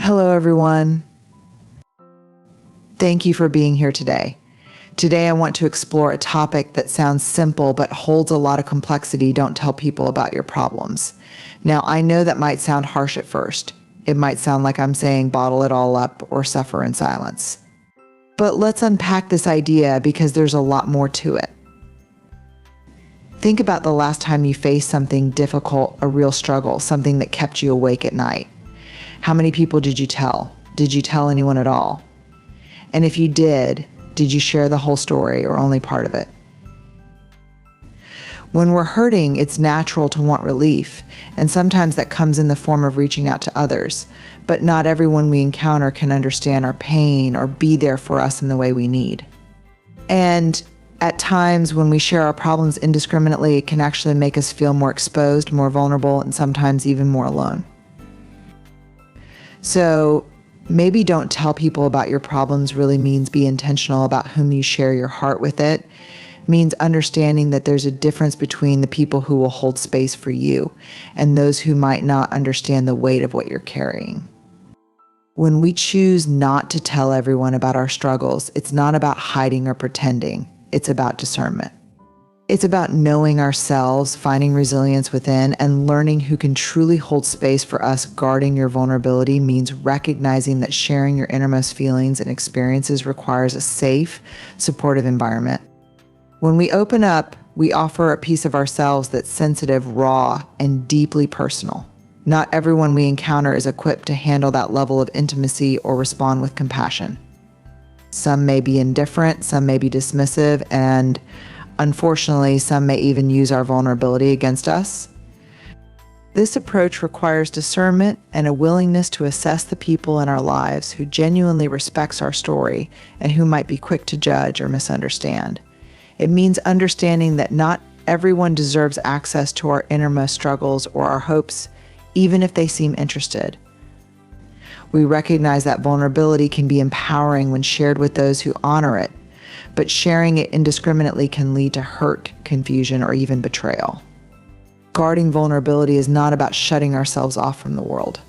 Hello, everyone. Thank you for being here today. Today, I want to explore a topic that sounds simple but holds a lot of complexity. Don't tell people about your problems. Now, I know that might sound harsh at first. It might sound like I'm saying bottle it all up or suffer in silence. But let's unpack this idea because there's a lot more to it. Think about the last time you faced something difficult, a real struggle, something that kept you awake at night. How many people did you tell? Did you tell anyone at all? And if you did you share the whole story or only part of it? When we're hurting, it's natural to want relief, and sometimes that comes in the form of reaching out to others. But not everyone we encounter can understand our pain or be there for us in the way we need. And at times when we share our problems indiscriminately, it can actually make us feel more exposed, more vulnerable, and sometimes even more alone. So maybe don't tell people about your problems really means be intentional about whom you share your heart with. It means understanding that there's a difference between the people who will hold space for you and those who might not understand the weight of what you're carrying. When we choose not to tell everyone about our struggles, it's not about hiding or pretending. It's about discernment. It's about knowing ourselves, finding resilience within, and learning who can truly hold space for us. Guarding your vulnerability means recognizing that sharing your innermost feelings and experiences requires a safe, supportive environment. When we open up, we offer a piece of ourselves that's sensitive, raw, and deeply personal. Not everyone we encounter is equipped to handle that level of intimacy or respond with compassion. Some may be indifferent, some may be dismissive, and unfortunately, some may even use our vulnerability against us. This approach requires discernment and a willingness to assess the people in our lives who genuinely respects our story and who might be quick to judge or misunderstand. It means understanding that not everyone deserves access to our innermost struggles or our hopes, even if they seem interested. We recognize that vulnerability can be empowering when shared with those who honor it, but sharing it indiscriminately can lead to hurt, confusion, or even betrayal. Guarding vulnerability is not about shutting ourselves off from the world.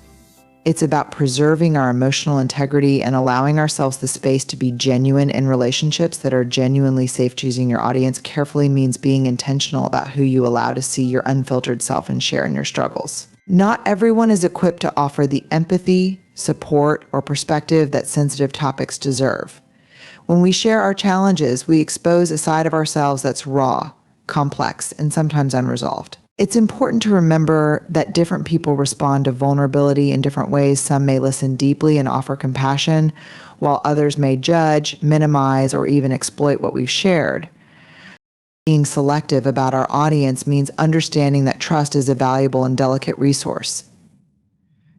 It's about preserving our emotional integrity and allowing ourselves the space to be genuine in relationships that are genuinely safe. Choosing your audience carefully means being intentional about who you allow to see your unfiltered self and share in your struggles. Not everyone is equipped to offer the empathy, support, or perspective that sensitive topics deserve. When we share our challenges, we expose a side of ourselves that's raw, complex, and sometimes unresolved. It's important to remember that different people respond to vulnerability in different ways. Some may listen deeply and offer compassion, while others may judge, minimize, or even exploit what we've shared. Being selective about our audience means understanding that trust is a valuable and delicate resource.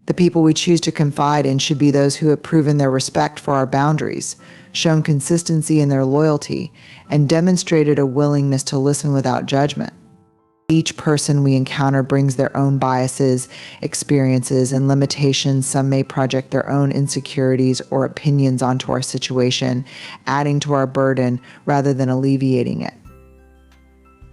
The people we choose to confide in should be those who have proven their respect for our boundaries, shown consistency in their loyalty, and demonstrated a willingness to listen without judgment. Each person we encounter brings their own biases, experiences, and limitations. Some may project their own insecurities or opinions onto our situation, adding to our burden rather than alleviating it.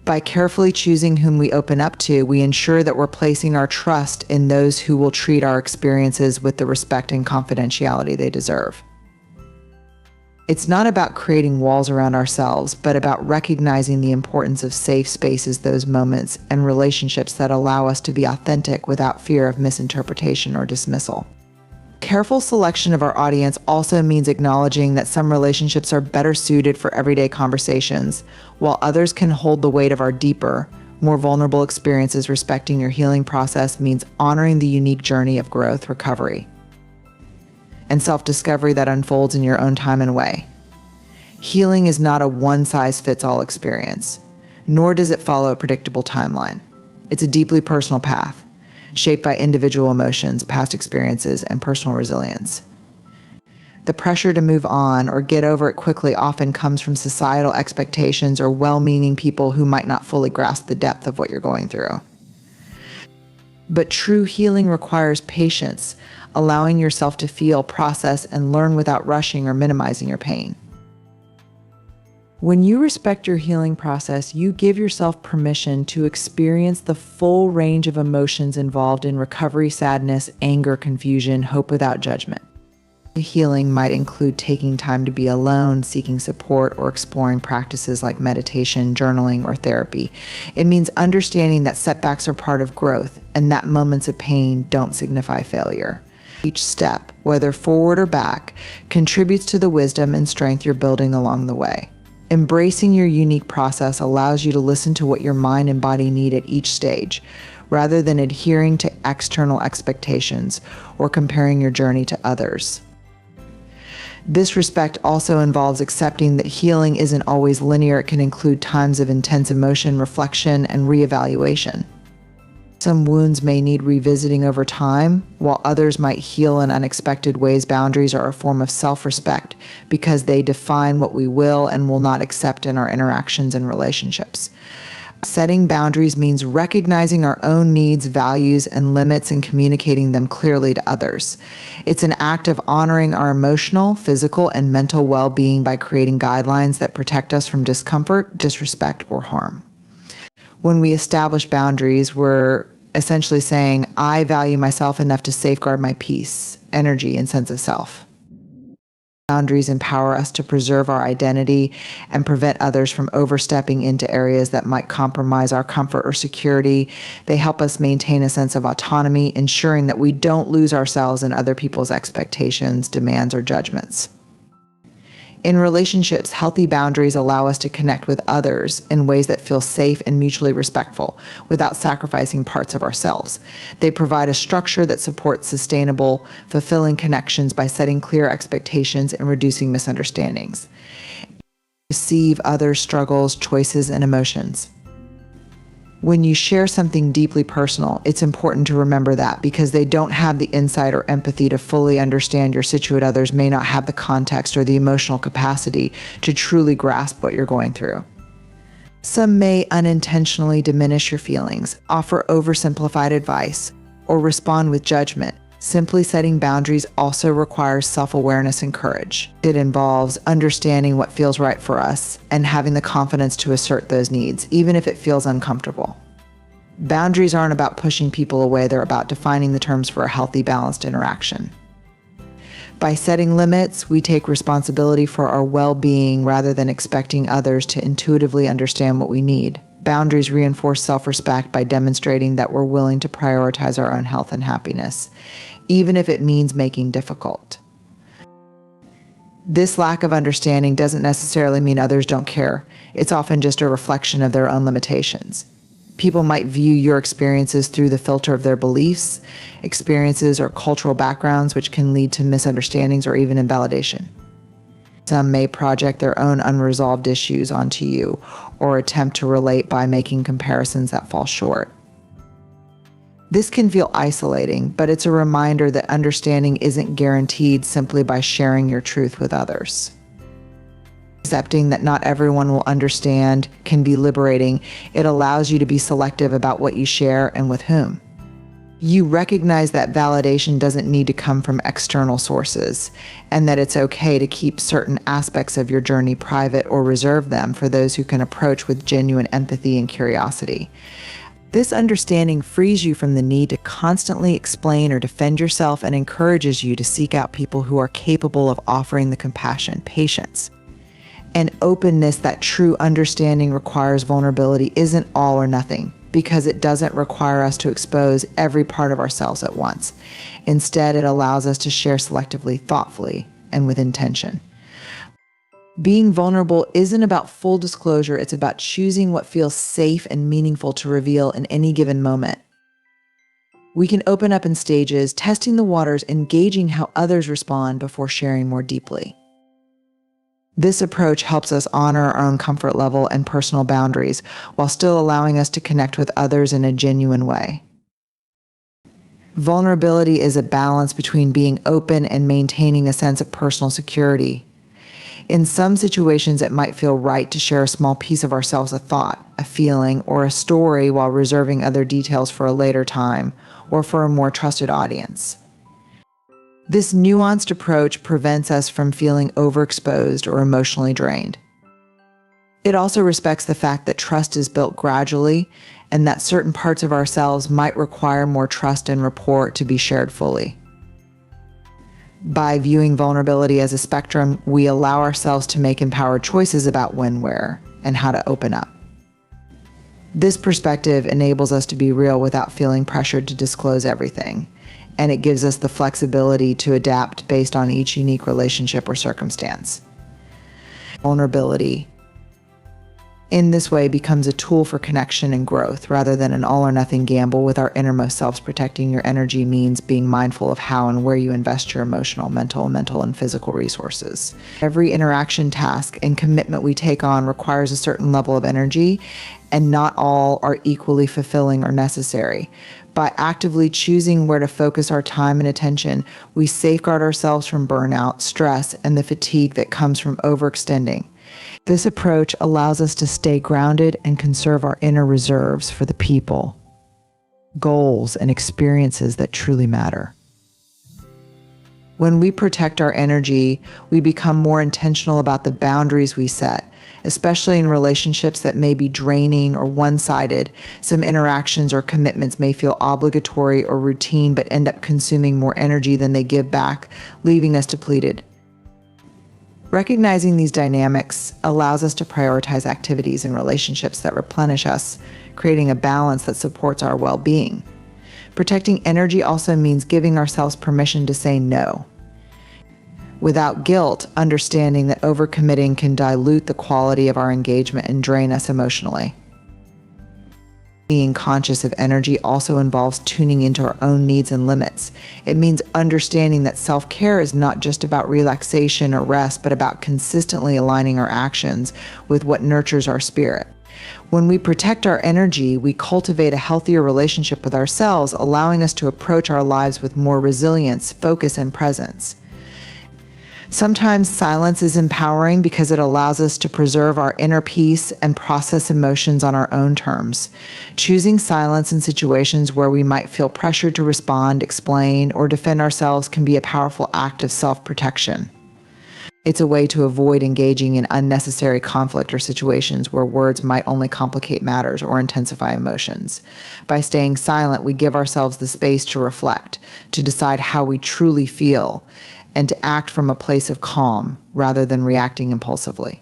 By carefully choosing whom we open up to, we ensure that we're placing our trust in those who will treat our experiences with the respect and confidentiality they deserve. It's not about creating walls around ourselves, but about recognizing the importance of safe spaces, those moments, and relationships that allow us to be authentic without fear of misinterpretation or dismissal. Careful selection of our audience also means acknowledging that some relationships are better suited for everyday conversations, while others can hold the weight of our deeper, more vulnerable experiences. Respecting your healing process means honoring the unique journey of growth, recovery, and self-discovery that unfolds in your own time and way. Healing is not a one-size-fits-all experience, nor does it follow a predictable timeline. It's a deeply personal path, shaped by individual emotions, past experiences, and personal resilience. The pressure to move on or get over it quickly often comes from societal expectations or well-meaning people who might not fully grasp the depth of what you're going through. But true healing requires patience, allowing yourself to feel, process, and learn without rushing or minimizing your pain. When you respect your healing process, you give yourself permission to experience the full range of emotions involved in recovery, sadness, anger, confusion, hope without judgment. Healing might include taking time to be alone, seeking support, or exploring practices like meditation, journaling, or therapy. It means understanding that setbacks are part of growth and that moments of pain don't signify failure. Each step, whether forward or back, contributes to the wisdom and strength you're building along the way. Embracing your unique process allows you to listen to what your mind and body need at each stage, rather than adhering to external expectations or comparing your journey to others. This respect also involves accepting that healing isn't always linear. It can include times of intense emotion, reflection, and reevaluation. Some wounds may need revisiting over time, while others might heal in unexpected ways. Boundaries are a form of self-respect because they define what we will and will not accept in our interactions and relationships. Setting boundaries means recognizing our own needs, values, and limits and communicating them clearly to others. It's an act of honoring our emotional, physical, and mental well-being by creating guidelines that protect us from discomfort, disrespect, or harm. When we establish boundaries, we're essentially saying, I value myself enough to safeguard my peace, energy, and sense of self. Boundaries empower us to preserve our identity and prevent others from overstepping into areas that might compromise our comfort or security. They help us maintain a sense of autonomy, ensuring that we don't lose ourselves in other people's expectations, demands, or judgments. In relationships, healthy boundaries allow us to connect with others in ways that feel safe and mutually respectful without sacrificing parts of ourselves. They provide a structure that supports sustainable, fulfilling connections by setting clear expectations and reducing misunderstandings. Receive others' struggles, choices, and emotions. When you share something deeply personal, it's important to remember that because they don't have the insight or empathy to fully understand your situation. Others may not have the context or the emotional capacity to truly grasp what you're going through. Some may unintentionally diminish your feelings, offer oversimplified advice, or respond with judgment. Simply setting boundaries also requires self-awareness and courage. It involves understanding what feels right for us and having the confidence to assert those needs, even if it feels uncomfortable. Boundaries aren't about pushing people away, they're about defining the terms for a healthy, balanced interaction. By setting limits, we take responsibility for our well-being rather than expecting others to intuitively understand what we need. Boundaries reinforce self-respect by demonstrating that we're willing to prioritize our own health and happiness, even if it means making difficult. This lack of understanding doesn't necessarily mean others don't care. It's often just a reflection of their own limitations. People might view your experiences through the filter of their beliefs, experiences, or cultural backgrounds, which can lead to misunderstandings or even invalidation. Some may project their own unresolved issues onto you or attempt to relate by making comparisons that fall short. This can feel isolating, but it's a reminder that understanding isn't guaranteed simply by sharing your truth with others. Accepting that not everyone will understand can be liberating. It allows you to be selective about what you share and with whom. You recognize that validation doesn't need to come from external sources, and that it's okay to keep certain aspects of your journey private or reserve them for those who can approach with genuine empathy and curiosity. This understanding frees you from the need to constantly explain or defend yourself and encourages you to seek out people who are capable of offering the compassion, patience, and openness that true understanding requires. Vulnerability isn't all or nothing, because it doesn't require us to expose every part of ourselves at once. Instead, it allows us to share selectively, thoughtfully, and with intention. Being vulnerable isn't about full disclosure, it's about choosing what feels safe and meaningful to reveal in any given moment. We can open up in stages, testing the waters, engaging how others respond before sharing more deeply. This approach helps us honor our own comfort level and personal boundaries while still allowing us to connect with others in a genuine way. Vulnerability is a balance between being open and maintaining a sense of personal security. In some situations, it might feel right to share a small piece of ourselves, a thought, a feeling, or a story while reserving other details for a later time or for a more trusted audience. This nuanced approach prevents us from feeling overexposed or emotionally drained. It also respects the fact that trust is built gradually and that certain parts of ourselves might require more trust and rapport to be shared fully. By viewing vulnerability as a spectrum, we allow ourselves to make empowered choices about when, where, and how to open up. This perspective enables us to be real without feeling pressured to disclose everything, and it gives us the flexibility to adapt based on each unique relationship or circumstance. Vulnerability, in this way, becomes a tool for connection and growth rather than an all-or-nothing gamble with our innermost selves. Protecting your energy means being mindful of how and where you invest your emotional, mental, and physical resources. Every interaction, task, and commitment we take on requires a certain level of energy, and not all are equally fulfilling or necessary. By actively choosing where to focus our time and attention, we safeguard ourselves from burnout, stress, and the fatigue that comes from overextending. This approach allows us to stay grounded and conserve our inner reserves for the people, goals, and experiences that truly matter. When we protect our energy, we become more intentional about the boundaries we set, especially in relationships that may be draining or one-sided. Some interactions or commitments may feel obligatory or routine, but end up consuming more energy than they give back, leaving us depleted. Recognizing these dynamics allows us to prioritize activities and relationships that replenish us, creating a balance that supports our well-being. Protecting energy also means giving ourselves permission to say no, without guilt, understanding that overcommitting can dilute the quality of our engagement and drain us emotionally. Being conscious of energy also involves tuning into our own needs and limits. It means understanding that self-care is not just about relaxation or rest, but about consistently aligning our actions with what nurtures our spirit. When we protect our energy, we cultivate a healthier relationship with ourselves, allowing us to approach our lives with more resilience, focus, and presence. Sometimes silence is empowering because it allows us to preserve our inner peace and process emotions on our own terms. Choosing silence in situations where we might feel pressured to respond, explain, or defend ourselves can be a powerful act of self-protection. It's a way to avoid engaging in unnecessary conflict or situations where words might only complicate matters or intensify emotions. By staying silent, we give ourselves the space to reflect, to decide how we truly feel, and to act from a place of calm rather than reacting impulsively.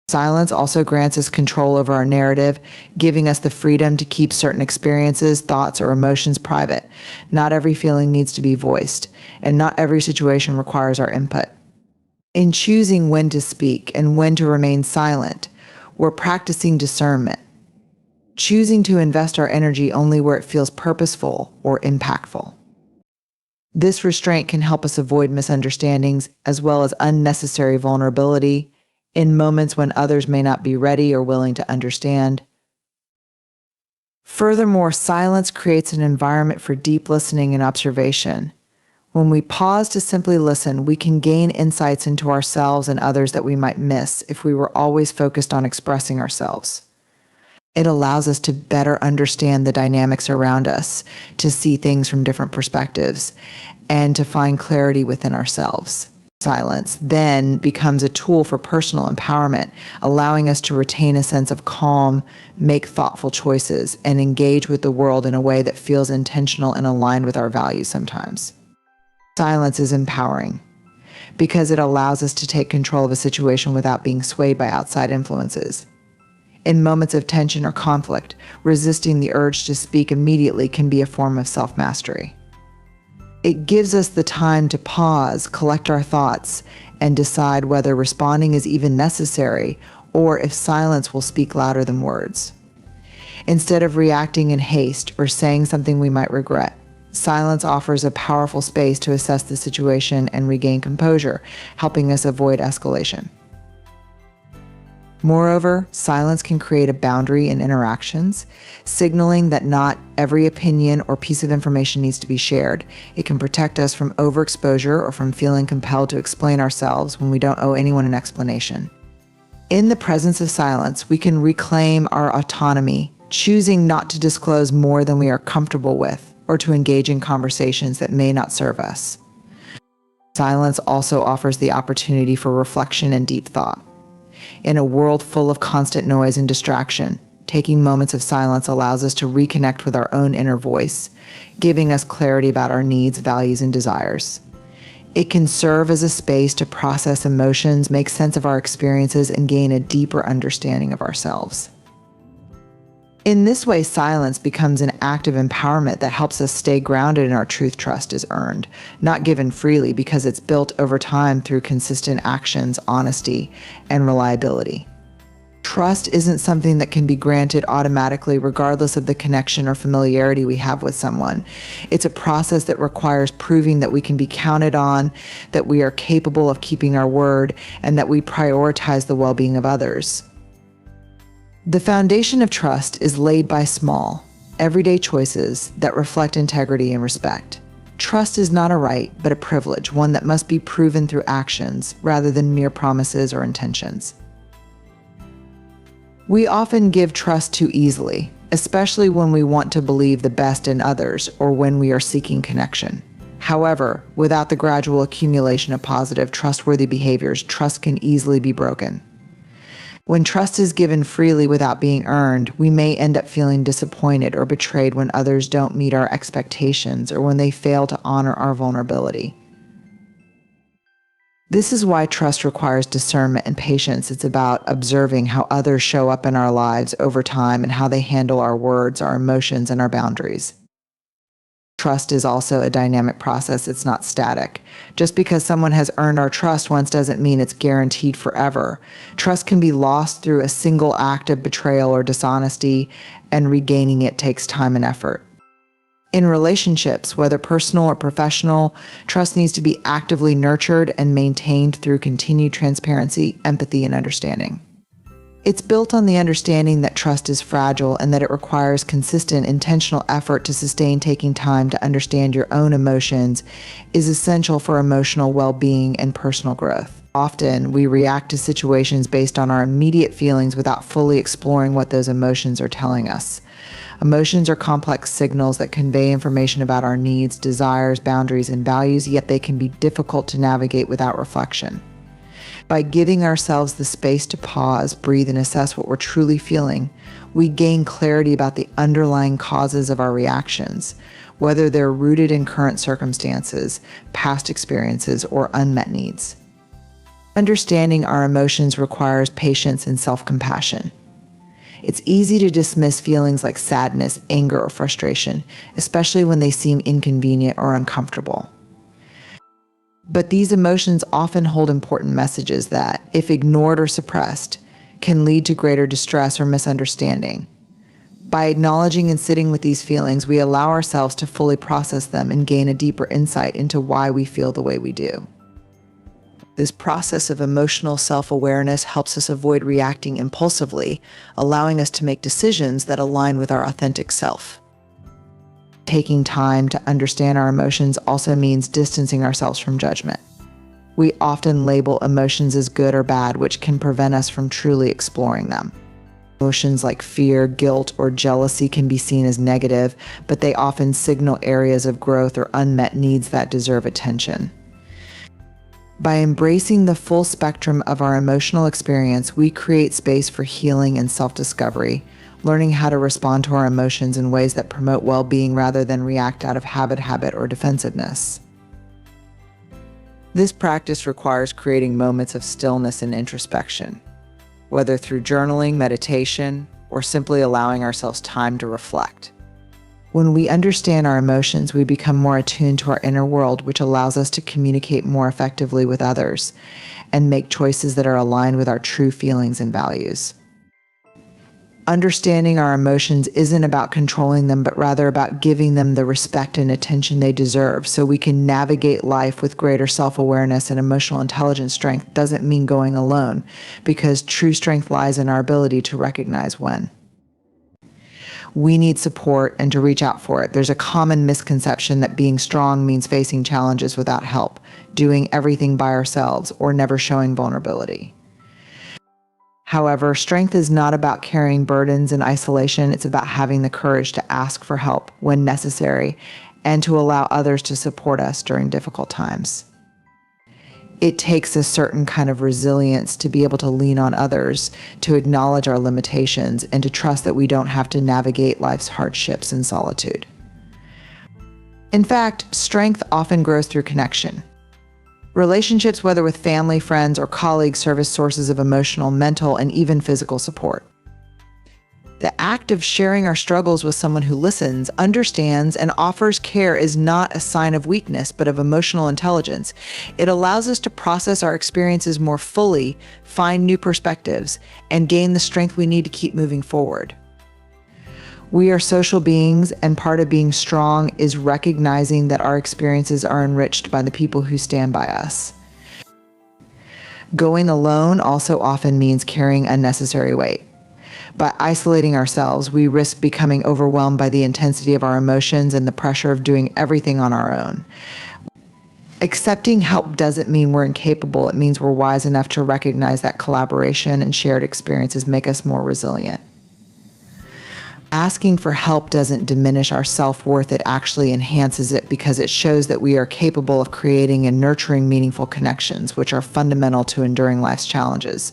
Silence also grants us control over our narrative, giving us the freedom to keep certain experiences, thoughts, or emotions private. Not every feeling needs to be voiced, and not every situation requires our input. In choosing when to speak and when to remain silent, we're practicing discernment, choosing to invest our energy only where it feels purposeful or impactful. This restraint can help us avoid misunderstandings as well as unnecessary vulnerability in moments when others may not be ready or willing to understand. Furthermore, silence creates an environment for deep listening and observation. When we pause to simply listen, we can gain insights into ourselves and others that we might miss if we were always focused on expressing ourselves. It allows us to better understand the dynamics around us, to see things from different perspectives, and to find clarity within ourselves. Silence then becomes a tool for personal empowerment, allowing us to retain a sense of calm, make thoughtful choices, and engage with the world in a way that feels intentional and aligned with our values sometimes. Silence is empowering because it allows us to take control of a situation without being swayed by outside influences. In moments of tension or conflict, resisting the urge to speak immediately can be a form of self-mastery. It gives us the time to pause, collect our thoughts, and decide whether responding is even necessary or if silence will speak louder than words. Instead of reacting in haste or saying something we might regret, silence offers a powerful space to assess the situation and regain composure, helping us avoid escalation. Moreover, silence can create a boundary in interactions, signaling that not every opinion or piece of information needs to be shared. It can protect us from overexposure or from feeling compelled to explain ourselves when we don't owe anyone an explanation. In the presence of silence, we can reclaim our autonomy, choosing not to disclose more than we are comfortable with or to engage in conversations that may not serve us. Silence also offers the opportunity for reflection and deep thought. In a world full of constant noise and distraction, taking moments of silence allows us to reconnect with our own inner voice, giving us clarity about our needs, values, and desires. It can serve as a space to process emotions, make sense of our experiences, and gain a deeper understanding of ourselves. In this way, silence becomes an act of empowerment that helps us stay grounded in our truth. Trust is earned, not given freely, because it's built over time through consistent actions, honesty, and reliability. Trust isn't something that can be granted automatically regardless of the connection or familiarity we have with someone. It's a process that requires proving that we can be counted on, that we are capable of keeping our word, and that we prioritize the well-being of others. The foundation of trust is laid by small, everyday choices that reflect integrity and respect. Trust is not a right, but a privilege, one that must be proven through actions rather than mere promises or intentions. We often give trust too easily, especially when we want to believe the best in others or when we are seeking connection. However, without the gradual accumulation of positive, trustworthy behaviors, trust can easily be broken. When trust is given freely without being earned, we may end up feeling disappointed or betrayed when others don't meet our expectations or when they fail to honor our vulnerability. This is why trust requires discernment and patience. It's about observing how others show up in our lives over time and how they handle our words, our emotions, and our boundaries. Trust is also a dynamic process. It's not static. Just because someone has earned our trust once doesn't mean it's guaranteed forever. Trust can be lost through a single act of betrayal or dishonesty, and regaining it takes time and effort. In relationships, whether personal or professional, trust needs to be actively nurtured and maintained through continued transparency, empathy, and understanding. It's built on the understanding that trust is fragile and that it requires consistent, intentional effort to sustain. Taking time to understand your own emotions is essential for emotional well-being and personal growth. Often, we react to situations based on our immediate feelings without fully exploring what those emotions are telling us. Emotions are complex signals that convey information about our needs, desires, boundaries, and values, yet they can be difficult to navigate without reflection. By giving ourselves the space to pause, breathe, and assess what we're truly feeling, we gain clarity about the underlying causes of our reactions, whether they're rooted in current circumstances, past experiences, or unmet needs. Understanding our emotions requires patience and self-compassion. It's easy to dismiss feelings like sadness, anger, or frustration, especially when they seem inconvenient or uncomfortable. But these emotions often hold important messages that, if ignored or suppressed, can lead to greater distress or misunderstanding. By acknowledging and sitting with these feelings, we allow ourselves to fully process them and gain a deeper insight into why we feel the way we do. This process of emotional self-awareness helps us avoid reacting impulsively, allowing us to make decisions that align with our authentic self. Taking time to understand our emotions also means distancing ourselves from judgment. We often label emotions as good or bad, which can prevent us from truly exploring them. Emotions like fear, guilt, or jealousy can be seen as negative, but they often signal areas of growth or unmet needs that deserve attention. By embracing the full spectrum of our emotional experience, we create space for healing and self-discovery, learning how to respond to our emotions in ways that promote well-being rather than react out of habit, or defensiveness. This practice requires creating moments of stillness and introspection, whether through journaling, meditation, or simply allowing ourselves time to reflect. When we understand our emotions, we become more attuned to our inner world, which allows us to communicate more effectively with others and make choices that are aligned with our true feelings and values. Understanding our emotions isn't about controlling them, but rather about giving them the respect and attention they deserve so we can navigate life with greater self-awareness. And emotional intelligence. Strength doesn't mean going alone, because true strength lies in our ability to recognize when we need support and to reach out for it. There's a common misconception that being strong means facing challenges without help, doing everything by ourselves, or never showing vulnerability. However, strength is not about carrying burdens in isolation. It's about having the courage to ask for help when necessary and to allow others to support us during difficult times. It takes a certain kind of resilience to be able to lean on others, to acknowledge our limitations, and to trust that we don't have to navigate life's hardships in solitude. In fact, strength often grows through connection. Relationships, whether with family, friends, or colleagues, serve as sources of emotional, mental, and even physical support. The act of sharing our struggles with someone who listens, understands, and offers care is not a sign of weakness, but of emotional intelligence. It allows us to process our experiences more fully, find new perspectives, and gain the strength we need to keep moving forward. We are social beings, and part of being strong is recognizing that our experiences are enriched by the people who stand by us. Going alone also often means carrying unnecessary weight. By isolating ourselves, we risk becoming overwhelmed by the intensity of our emotions and the pressure of doing everything on our own. Accepting help doesn't mean we're incapable. It means we're wise enough to recognize that collaboration and shared experiences make us more resilient. Asking for help doesn't diminish our self-worth. It actually enhances it because it shows that we are capable of creating and nurturing meaningful connections, which are fundamental to enduring life's challenges.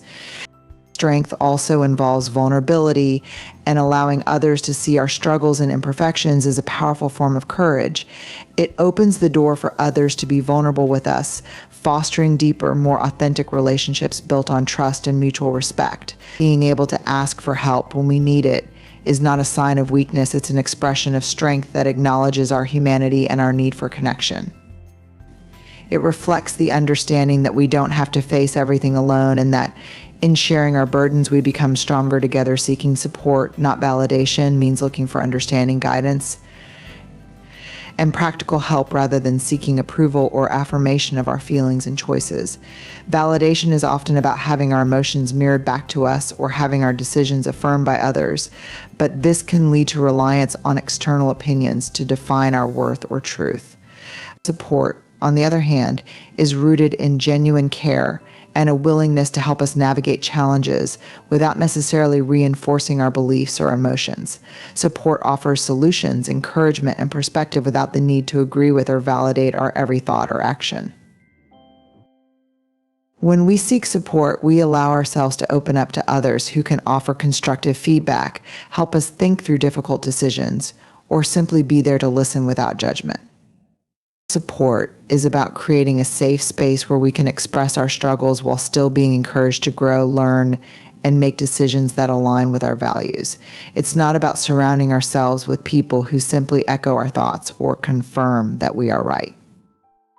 Strength also involves vulnerability, and allowing others to see our struggles and imperfections is a powerful form of courage. It opens the door for others to be vulnerable with us, fostering deeper, more authentic relationships built on trust and mutual respect. Being able to ask for help when we need it is not a sign of weakness. It's an expression of strength that acknowledges our humanity and our need for connection. It reflects the understanding that we don't have to face everything alone, and that in sharing our burdens, we become stronger together. Seeking support, not validation, means looking for understanding, guidance, and practical help rather than seeking approval or affirmation of our feelings and choices. Validation is often about having our emotions mirrored back to us or having our decisions affirmed by others, but this can lead to reliance on external opinions to define our worth or truth. Support, on the other hand, is rooted in genuine care and a willingness to help us navigate challenges without necessarily reinforcing our beliefs or emotions. Support offers solutions, encouragement, and perspective without the need to agree with or validate our every thought or action. When we seek support, we allow ourselves to open up to others who can offer constructive feedback, help us think through difficult decisions, or simply be there to listen without judgment. Support is about creating a safe space where we can express our struggles while still being encouraged to grow, learn, and make decisions that align with our values. It's not about surrounding ourselves with people who simply echo our thoughts or confirm that we are right.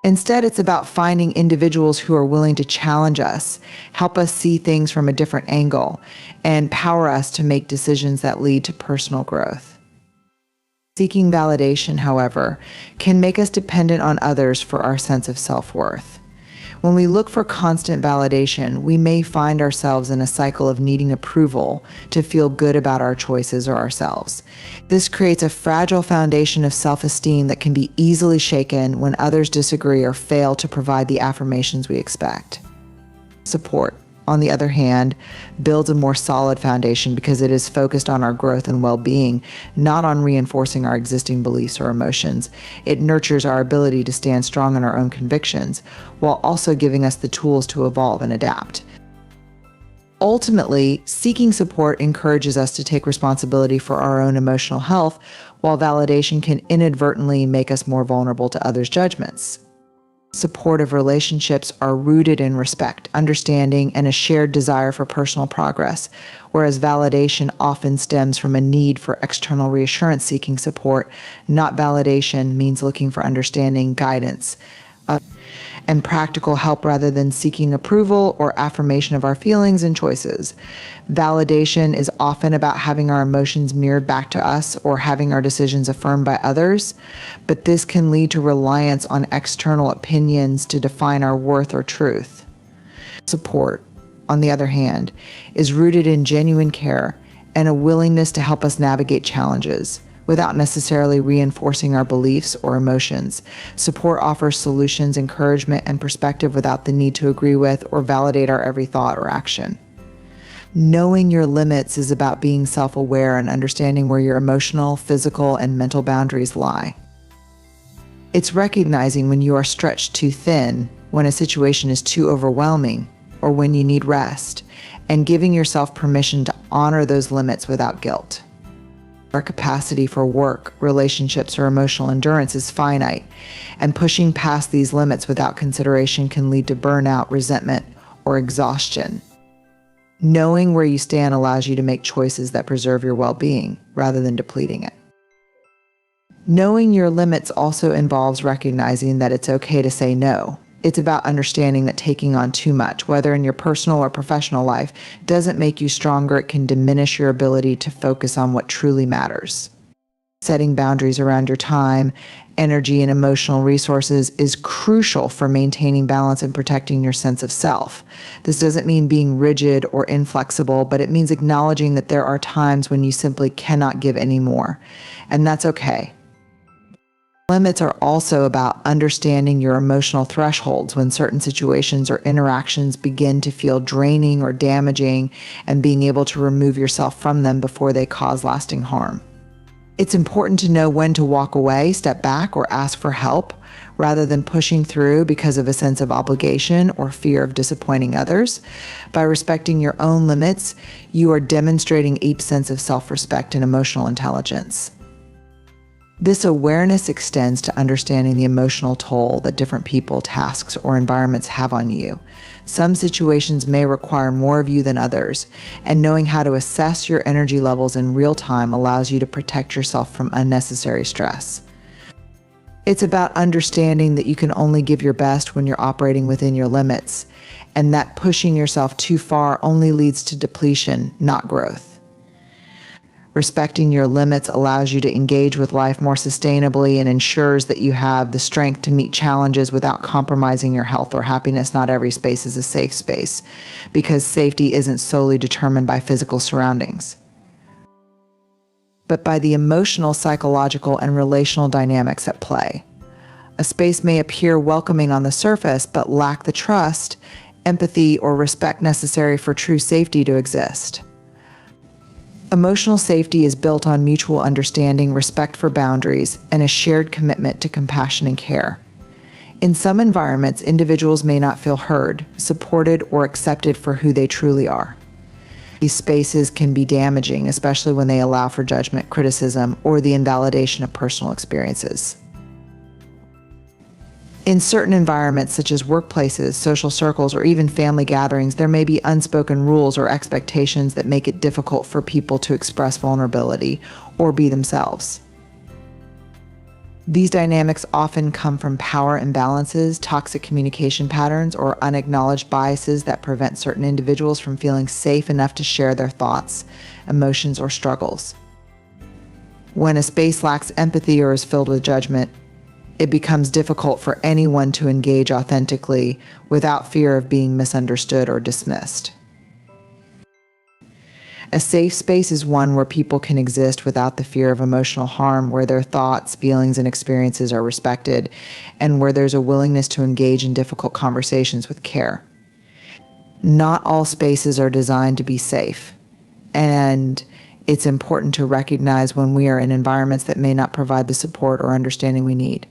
Instead, it's about finding individuals who are willing to challenge us, help us see things from a different angle, and empower us to make decisions that lead to personal growth. Seeking validation, however, can make us dependent on others for our sense of self-worth. When we look for constant validation, we may find ourselves in a cycle of needing approval to feel good about our choices or ourselves. This creates a fragile foundation of self-esteem that can be easily shaken when others disagree or fail to provide the affirmations we expect. Support, on the other hand, builds a more solid foundation because it is focused on our growth and well-being, not on reinforcing our existing beliefs or emotions. It nurtures our ability to stand strong in our own convictions, while also giving us the tools to evolve and adapt. Ultimately, seeking support encourages us to take responsibility for our own emotional health, while validation can inadvertently make us more vulnerable to others' judgments. Supportive relationships are rooted in respect, understanding, and a shared desire for personal progress, whereas validation often stems from a need for external reassurance. Seeking support, not validation, means looking for understanding, guidance, and practical help rather than seeking approval or affirmation of our feelings and choices. Validation is often about having our emotions mirrored back to us or having our decisions affirmed by others, but this can lead to reliance on external opinions to define our worth or truth. Support, on the other hand, is rooted in genuine care and a willingness to help us navigate challenges without necessarily reinforcing our beliefs or emotions. Support offers solutions, encouragement, and perspective without the need to agree with or validate our every thought or action. Knowing your limits is about being self-aware and understanding where your emotional, physical, and mental boundaries lie. It's recognizing when you are stretched too thin when a situation is too overwhelming, or when you need rest, and giving yourself permission to honor those limits without guilt. Our capacity for work, relationships, or emotional endurance is finite, and pushing past these limits without consideration can lead to burnout, resentment, or exhaustion. Knowing where you stand allows you to make choices that preserve your well-being rather than depleting it. Knowing your limits also involves recognizing that it's okay to say no. It's about understanding that taking on too much, whether in your personal or professional life, doesn't make you stronger. It can diminish your ability to focus on what truly matters. Setting boundaries around your time, energy, and emotional resources is crucial for maintaining balance and protecting your sense of self. This doesn't mean being rigid or inflexible, but it means acknowledging that there are times when you simply cannot give any more, and that's okay. Limits are also about understanding your emotional thresholds when certain situations or interactions begin to feel draining or damaging, and being able to remove yourself from them before they cause lasting harm. It's important to know when to walk away, step back, or ask for help, rather than pushing through because of a sense of obligation or fear of disappointing others. By respecting your own limits, you are demonstrating a sense of self-respect and emotional intelligence. This awareness extends to understanding the emotional toll that different people, tasks, or environments have on you. Some situations may require more of you than others, and knowing how to assess your energy levels in real time allows you to protect yourself from unnecessary stress. It's about understanding that you can only give your best when you're operating within your limits, and that pushing yourself too far only leads to depletion, not growth. Respecting your limits allows you to engage with life more sustainably and ensures that you have the strength to meet challenges without compromising your health or happiness. Not every space is a safe space, because safety isn't solely determined by physical surroundings, but by the emotional, psychological, and relational dynamics at play. A space may appear welcoming on the surface, but lack the trust, empathy, or respect necessary for true safety to exist. Emotional safety is built on mutual understanding, respect for boundaries, and a shared commitment to compassion and care. In some environments, individuals may not feel heard, supported, or accepted for who they truly are. These spaces can be damaging, especially when they allow for judgment, criticism, or the invalidation of personal experiences. In certain environments, such as workplaces, social circles, or even family gatherings, there may be unspoken rules or expectations that make it difficult for people to express vulnerability or be themselves. These dynamics often come from power imbalances, toxic communication patterns, or unacknowledged biases that prevent certain individuals from feeling safe enough to share their thoughts, emotions, or struggles. When a space lacks empathy or is filled with judgment, it becomes difficult for anyone to engage authentically without fear of being misunderstood or dismissed. A safe space is one where people can exist without the fear of emotional harm, where their thoughts, feelings, and experiences are respected, and where there's a willingness to engage in difficult conversations with care. Not all spaces are designed to be safe, and it's important to recognize when we are in environments that may not provide the support or understanding we need.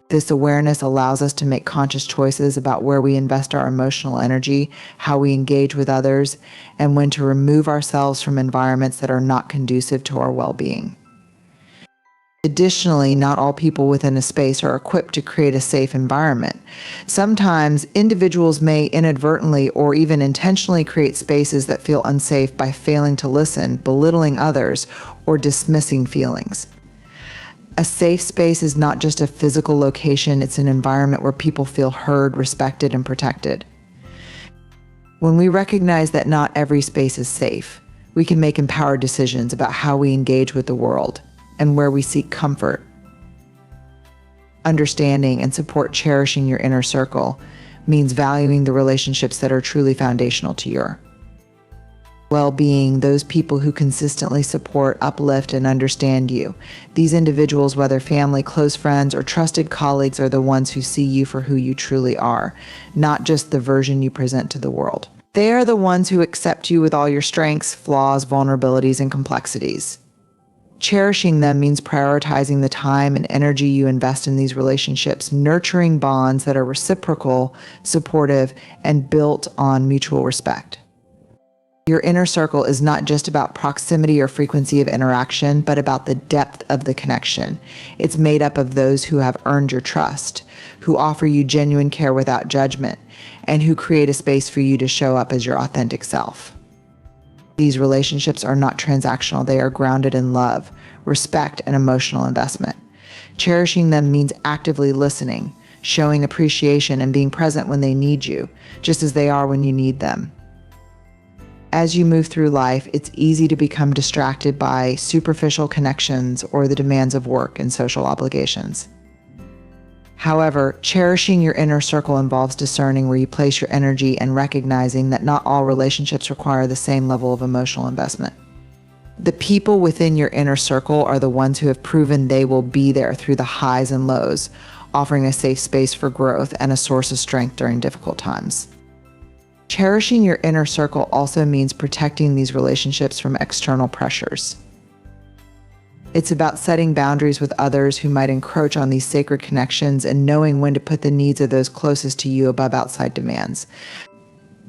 This awareness allows us to make conscious choices about where we invest our emotional energy, how we engage with others, and when to remove ourselves from environments that are not conducive to our well-being. Additionally, not all people within a space are equipped to create a safe environment. Sometimes individuals may inadvertently or even intentionally create spaces that feel unsafe by failing to listen, belittling others, or dismissing feelings. A safe space is not just a physical location, it's an environment where people feel heard, respected, and protected. When we recognize that not every space is safe, we can make empowered decisions about how we engage with the world and where we seek comfort. Understanding and cherishing your inner circle means valuing the relationships that are truly foundational to your well-being, those people who consistently support, uplift, and understand you. These individuals, whether family, close friends, or trusted colleagues, are the ones who see you for who you truly are, not just the version you present to the world. They are the ones who accept you with all your strengths, flaws, vulnerabilities, and complexities. Cherishing them means prioritizing the time and energy you invest in these relationships, nurturing bonds that are reciprocal, supportive, and built on mutual respect. Your inner circle is not just about proximity or frequency of interaction, but about the depth of the connection. It's made up of those who have earned your trust, who offer you genuine care without judgment, and who create a space for you to show up as your authentic self. These relationships are not transactional. They are grounded in love, respect, and emotional investment. Cherishing them means actively listening, showing appreciation, and being present when they need you, just as they are when you need them. As you move through life, it's easy to become distracted by superficial connections or the demands of work and social obligations. However, cherishing your inner circle involves discerning where you place your energy and recognizing that not all relationships require the same level of emotional investment. The people within your inner circle are the ones who have proven they will be there through the highs and lows, offering a safe space for growth and a source of strength during difficult times. Cherishing your inner circle also means protecting these relationships from external pressures. It's about setting boundaries with others who might encroach on these sacred connections and knowing when to put the needs of those closest to you above outside demands.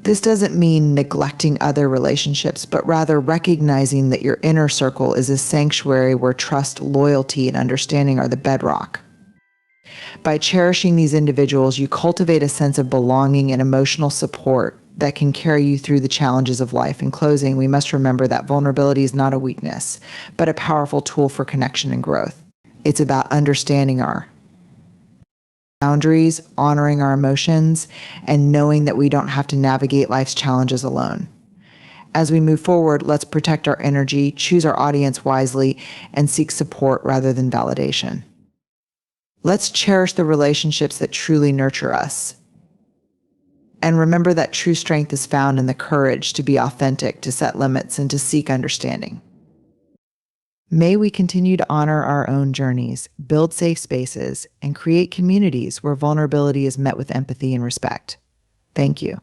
This doesn't mean neglecting other relationships, but rather recognizing that your inner circle is a sanctuary where trust, loyalty, and understanding are the bedrock. By cherishing these individuals, you cultivate a sense of belonging and emotional support that can carry you through the challenges of life. In closing, we must remember that vulnerability is not a weakness, but a powerful tool for connection and growth. It's about understanding our boundaries, honoring our emotions, and knowing that we don't have to navigate life's challenges alone. As we move forward, let's protect our energy, choose our audience wisely, and seek support rather than validation. Let's cherish the relationships that truly nurture us. And remember that true strength is found in the courage to be authentic, to set limits, and to seek understanding. May we continue to honor our own journeys, build safe spaces, and create communities where vulnerability is met with empathy and respect. Thank you.